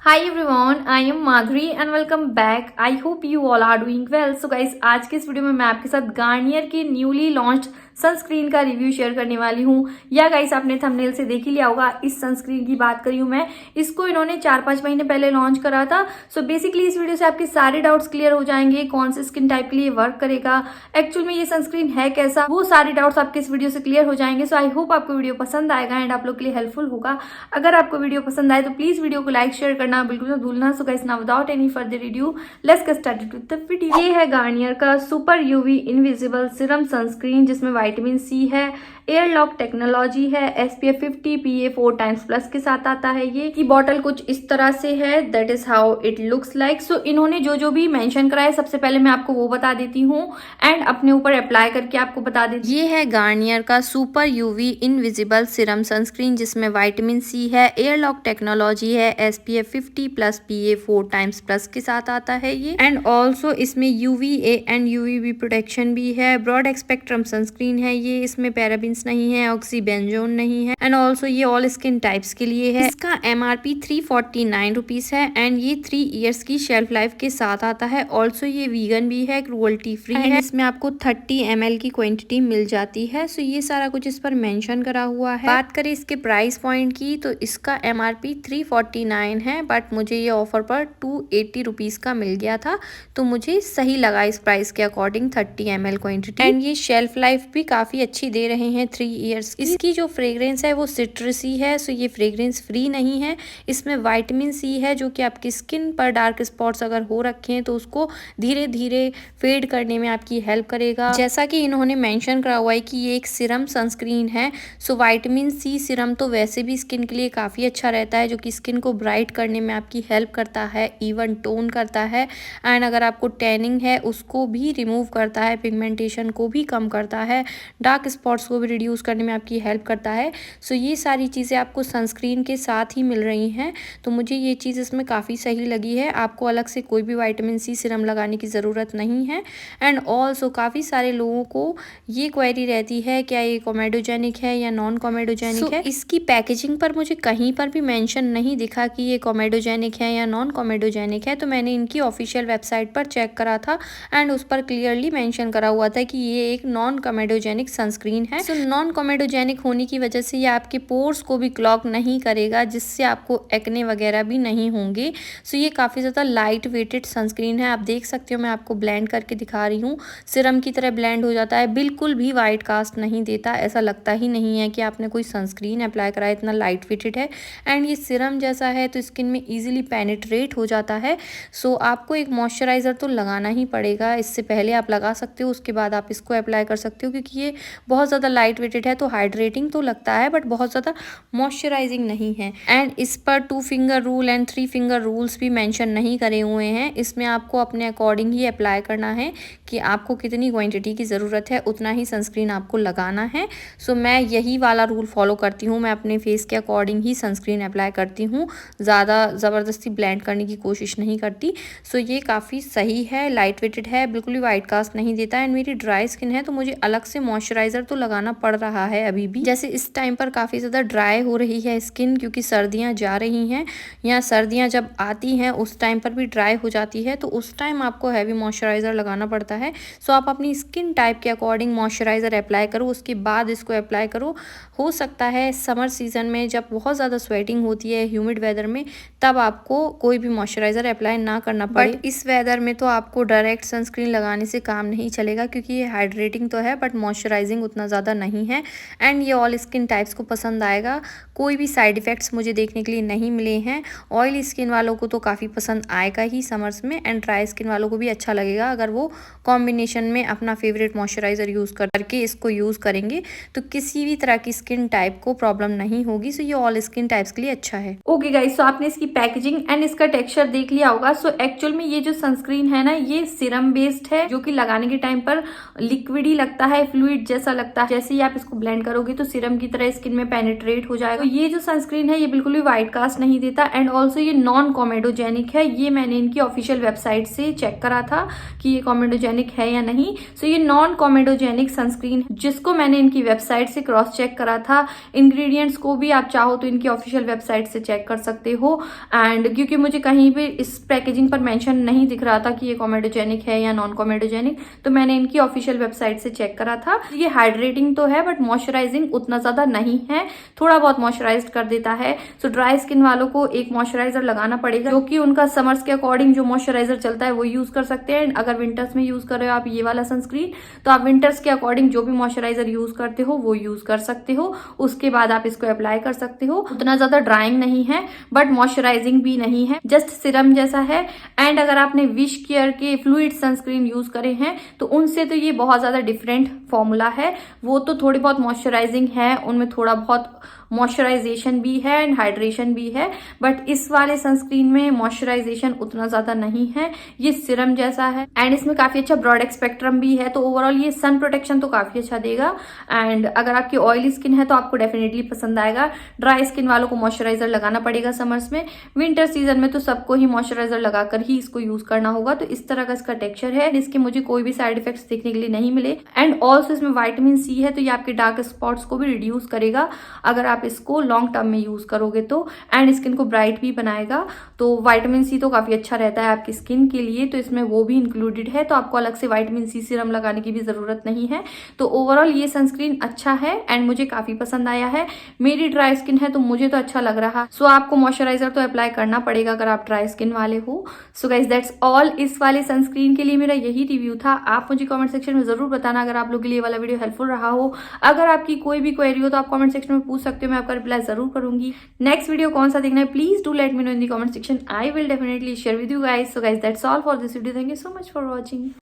Hi everyone, I am Madhuri and welcome back. I hope you all are doing well. So guys, आज के इस video में मैं आपके साथ गार्नियर की न्यूली लॉन्च्ड सनस्क्रीन का रिव्यू शेयर करने वाली हूँ। या गाइस आपने थंबनेल से देख ही लिया होगा, इस सनस्क्रीन की बात करी हूँ मैं। इसको इन्होंने 4-5 महीने पहले लॉन्च करा था। सो बेसिकली इस वीडियो से आपके सारे डाउट्स क्लियर हो जाएंगे, कौन से स्किन टाइप के लिए वर्क करेगा, एक्चुअल में ये सनस्क्रीन है कैसा, वो सारे डाउट्स आपके इस वीडियो से क्लियर हो जाएंगे। सो आई होप आपको वीडियो पसंद आएगा एंड आप लोग के लिए हेल्पफुल होगा। अगर आपको वीडियो पसंद आए तो प्लीज वीडियो को लाइक शेयर करना बिल्कुल ना भूलना। So guys now without any further review let's get started with the video. ये है गार्नियर का super UV invisible serum sunscreen, जिसमें विटामिन सी है, एयर लॉक टेक्नोलॉजी है, SPF 50 PA 4x+ के साथ आता है। ये की बॉटल कुछ इस तरह से है, that is how it looks like. So इन्होंने जो जो भी मेंशन करा है सबसे पहले मैं आपको वो बता देती हूँ एंड अपने ऊपर अप्लाई करके आपको बता देती हूँ। ये है गार्नियर का super UV invisible serum sunscreen, जिसमें विटामिन सी है, एयर लॉक टेक्नोलॉजी है, SPF 50+ PA 4x+ के साथ आता है ये। एंड ऑल्सो इसमें UVA एंड UVB प्रोटेक्शन भी है। ब्रॉड स्पेक्ट्रम सनस्क्रीन है ये, इसमें पैराबिन नहीं है, ऑक्सीबेंजोन नहीं है एंड ऑल्सो ये ऑल स्किन टाइप्स के लिए है। इसका MRP 349 रुपीज है एंड ये 3 इयर्स की शेल्फ लाइफ के साथ आता है। ऑल्सो ये वीगन भी है, क्रुएल्टी फ्री है। इसमें आपको 30 ml की क्वांटिटी मिल जाती है। सो ये सारा कुछ इस पर मेंशन करा हुआ है। बात करें इसके प्राइस पॉइंट की तो इसका MRP 349 है, बट मुझे ये ऑफर पर 280 रुपीज का मिल गया था, तो मुझे सही लगा इस प्राइस के अकॉर्डिंग 30 ml क्वांटिटी। एंड ये शेल्फ लाइफ भी काफी अच्छी दे रहे हैं, 3 इयर्स। इसकी जो फ्रेग्रेंस है वो सिट्रसी है, सो ये फ्रेग्रेंस फ्री नहीं है। इसमें विटामिन सी है जो कि आपकी स्किन पर डार्क स्पॉट्स अगर हो रखे हैं तो उसको धीरे धीरे फेड करने में आपकी हेल्प करेगा। जैसा कि इन्होंने मेंशन करा हुआ है कि ये एक सीरम सनस्क्रीन है, सो विटामिन सी सीरम तो वैसे भी स्किन के लिए काफ़ी अच्छा रहता है, जो कि स्किन को ब्राइट करने में आपकी हेल्प करता है, इवन टोन करता है एंड अगर आपको टैनिंग है उसको भी रिमूव करता है, पिगमेंटेशन को भी कम करता है, डार्क स्पॉट्स को भी रिड्यूस करने में आपकी हेल्प करता है। सो ये सारी चीज़ें आपको सनस्क्रीन के साथ ही मिल रही हैं, तो मुझे ये चीज़ इसमें काफ़ी सही लगी है। आपको अलग से कोई भी विटामिन सी सीरम लगाने की ज़रूरत नहीं है। एंड ऑल्सो काफ़ी सारे लोगों को ये क्वेरी रहती है क्या ये कॉमेडोजेनिक है या नॉन कॉमेडोजेनिक है। इसकी पैकेजिंग पर मुझे कहीं पर भी मेंशन नहीं दिखा कि ये कॉमेडोजेनिक है या नॉन कॉमेडोजेनिक है, तो मैंने इनकी ऑफिशियल वेबसाइट पर चेक करा था एंड उस पर क्लियरली मेंशन करा हुआ था कि ये एक नॉन कॉमेडोजेनिक सनस्क्रीन है। सो नॉन कॉमेडोजेनिक होने की वजह से ये आपके पोर्स को भी क्लॉग नहीं करेगा, जिससे आपको एक्ने वगैरह भी नहीं होंगे। सो ये काफ़ी ज़्यादा लाइट वेटेड सनस्क्रीन है। आप देख सकते हो, मैं आपको ब्लेंड करके दिखा रही हूँ, सिरम की तरह ब्लेंड हो जाता है, बिल्कुल भी वाइट कास्ट नहीं देता, ऐसा लगता ही नहीं है कि आपने कोई सनस्क्रीन अप्लाई करा है, इतना लाइट वेटेड है। एंड ये सिरम जैसा है तो स्किन में ईजिली पेनिट्रेट हो जाता है। सो आपको एक मॉइस्चराइज़र तो लगाना ही पड़ेगा, इससे पहले आप लगा सकते हो, उसके बाद आप इसको अप्लाई कर सकते हो, क्योंकि ये बहुत ज़्यादा लाइट वेटेड है तो हाइड्रेटिंग तो लगता है बट बहुत ज़्यादा मॉइस्चराइजिंग नहीं है। एंड इस पर 2 finger rule and 3 finger rules भी मेंशन नहीं करे हुए हैं। इसमें आपको अपने अकॉर्डिंग ही अप्लाई करना है कि आपको कितनी क्वांटिटी की ज़रूरत है, उतना ही सनस्क्रीन आपको लगाना है। सो मैं यही वाला रूल फॉलो करती हूँ, मैं अपने फेस के अकॉर्डिंग ही सनस्क्रीन अप्लाई करती हूँ, ज़्यादा ज़बरदस्ती ब्लेंड करने की कोशिश नहीं करती। सो ये काफ़ी सही है, लाइट वेटेड है, बिल्कुल भी वाइट कास्ट नहीं देता। एंड मेरी ड्राई स्किन है तो मुझे अलग से मॉइस्चराइज़र तो लगाना पड़ रहा है अभी भी। जैसे इस टाइम पर काफ़ी ज़्यादा ड्राई हो रही है स्किन, क्योंकि सर्दियाँ जा रही हैं या सर्दियाँ जब आती हैं उस टाइम पर भी ड्राई हो जाती है, तो उस टाइम आपको हैवी मॉइस्चराइज़र लगाना पड़ता है। सो आप अपनी स्किन टाइप के अकॉर्डिंग मॉइस्चराइज़र अप्लाई करो, उसके बाद इसको अप्लाई करो। हो सकता है समर सीजन में जब बहुत ज़्यादा स्वेटिंग होती है ह्यूमिड वेदर में, तब आपको कोई भी मॉइस्चराइज़र अप्लाई ना करना पड़े। बट इस वेदर में तो आपको डायरेक्ट सनस्क्रीन लगाने से काम नहीं चलेगा, क्योंकि ये हाइड्रेटिंग तो है बट मॉइस्चराइजिंग उतना ज़्यादा नहीं है। एंड ये ऑल स्किन टाइप्स को पसंद आएगा, कोई भी साइड इफ़ेक्ट्स मुझे देखने के लिए नहीं मिले हैं। ऑयली स्किन वालों को तो काफ़ी पसंद आएगा ही समर्स में, एंड ड्राई स्किन वालों को भी अच्छा लगेगा अगर वो कॉम्बिनेशन में अपना फेवरेट मॉइस्चराइज़र यूज़ करके इसको यूज़ करेंगे, तो किसी भी तरह की स्किन टाइप को प्रॉब्लम नहीं होगी। सो ये ऑल स्किन टाइप्स के लिए अच्छा है। ओके गाइस, सो आपने इसकी पैकेजिंग एंड इसका टेक्सचर देख लिया होगा। सो एक्चुअल में ये जो सनस्क्रीन है ना, ये सीरम बेस्ड है, जो कि लगाने के टाइम पर लिक्विड ही लगता है, फ्लूइड जैसा लगता है, जैसे जैसे ही आप इसको ब्लेंड करोगे तो सीरम की तरह स्किन में पेनिट्रेट हो जाएगा। ये जो सनस्क्रीन है ये बिल्कुल भी व्हाइट कास्ट नहीं देता एंड ऑल्सो ये नॉन कॉमेडोजेनिक है। ये मैंने इनकी ऑफिशियल वेबसाइट से चेक करा था कि ये कॉमेडोजेनिक है या नहीं। सो ये नॉन कॉमेडोजेनिक सनस्क्रीन जिसको मैंने इनकी वेबसाइट से क्रॉस चेक करा था। इंग्रेडिएंट्स को भी आप चाहो तो इनकी ऑफिशियल वेबसाइट से चेक कर सकते हो एंड क्योंकि मुझे कहीं भी इस पैकेजिंग पर मेंशन नहीं दिख रहा था कि ये कॉमेडोजेनिक है या नॉन कॉमेडोजेनिक, तो मैंने इनकी ऑफिशियल वेबसाइट से चेक करा था। ये हाइड्रेटिंग तो है बट मॉइस्चराइजिंग उतना ज्यादा नहीं है, थोड़ा बहुत मॉइस्चराइज कर देता है। सो ड्राई स्किन वालों को एक मॉइस्चराइजर लगाना पड़ेगा जो कि उनका समर्स के अकॉर्डिंग जो मॉइस्चराइजर चलता है वो यूज कर सकते हैं। अगर विंटर्स में यूज कर रहे हो आप ये वाला सनस्क्रीन तो आप विंटर्स के अकॉर्डिंग जो भी मॉइस्चराइजर यूज करते हो वो यूज कर सकते हो। उसके बाद आप इसको अप्लाई कर सकते हो। उतना ज्यादा ड्राइंग नहीं है बट मॉइस्चराइजिंग भी नहीं है, जस्ट सिरम जैसा है। एंड अगर आपने विश केयर के फ्लूइड सनस्क्रीन यूज करे हैं तो उनसे तो ये बहुत ज्यादा डिफरेंट फॉर्मूला है। वो तो थोड़ी बहुत मॉइस्चराइजिंग है, उनमें थोड़ा बहुत मॉइस्चराइजेशन भी है एंड हाइड्रेशन भी है, बट इस वाले सनस्क्रीन में मॉइस्चराइजेशन उतना ज्यादा नहीं है। ये सिरम जैसा है एंड इसमें काफी अच्छा ब्रॉड स्पेक्ट्रम भी है, तो ओवरऑल ये सन प्रोटेक्शन तो काफी अच्छा देगा। एंड अगर आपकी ऑयली स्किन है तो आपको डेफिनेटली पसंद आएगा। ड्राई स्किन वालों को मॉइस्चराइजर लगाना पड़ेगा समर्स में, विंटर सीजन में तो सबको ही मॉइस्चराइजर लगाकर ही इसको यूज करना होगा। तो इस तरह का इसका टेक्सचर है, इसके मुझे कोई भी साइड इफेक्ट्स देखने के लिए नहीं मिले। एंड ऑल्सो इसमें विटामिन सी है तो ये आपके डार्क स्पॉट्स को भी रिड्यूस करेगा अगर आप इसको लॉन्ग टर्म में यूज करोगे तो, एंड स्किन को ब्राइट भी बनाएगा। तो विटामिन सी तो काफी अच्छा रहता है आपकी स्किन के लिए, तो इसमें वो भी इंक्लूडेड है, तो आपको अलग से विटामिन सी सीरम लगाने की भी जरूरत नहीं है। तो ओवरऑल ये सनस्क्रीन अच्छा है एंड मुझे काफी पसंद आया है। मेरी ड्राई स्किन है तो मुझे तो अच्छा लग रहा। सो आपको मॉइस्चराइजर तो अप्लाई करना पड़ेगा अगर आप ड्राई स्किन वाले हो। सो गाइस दैट्स ऑल इस वाले सनस्क्रीन के लिए मेरा यही रिव्यू था। आप मुझे कमेंट सेक्शन में जरूर बताना अगर आप लोगों के लिए वाला वीडियो हेल्पफुल रहा हो। अगर आपकी कोई भी क्वेरी हो तो आप कमेंट सेक्शन में पूछ सकते हो, मैं आपका रिप्लाई जरूर करूंगी। नेक्स्ट वीडियो कौन सा देखना है please do let me know in the comment section. I will definitely share with you guys. So guys that's all for this video. Thank you so much for watching.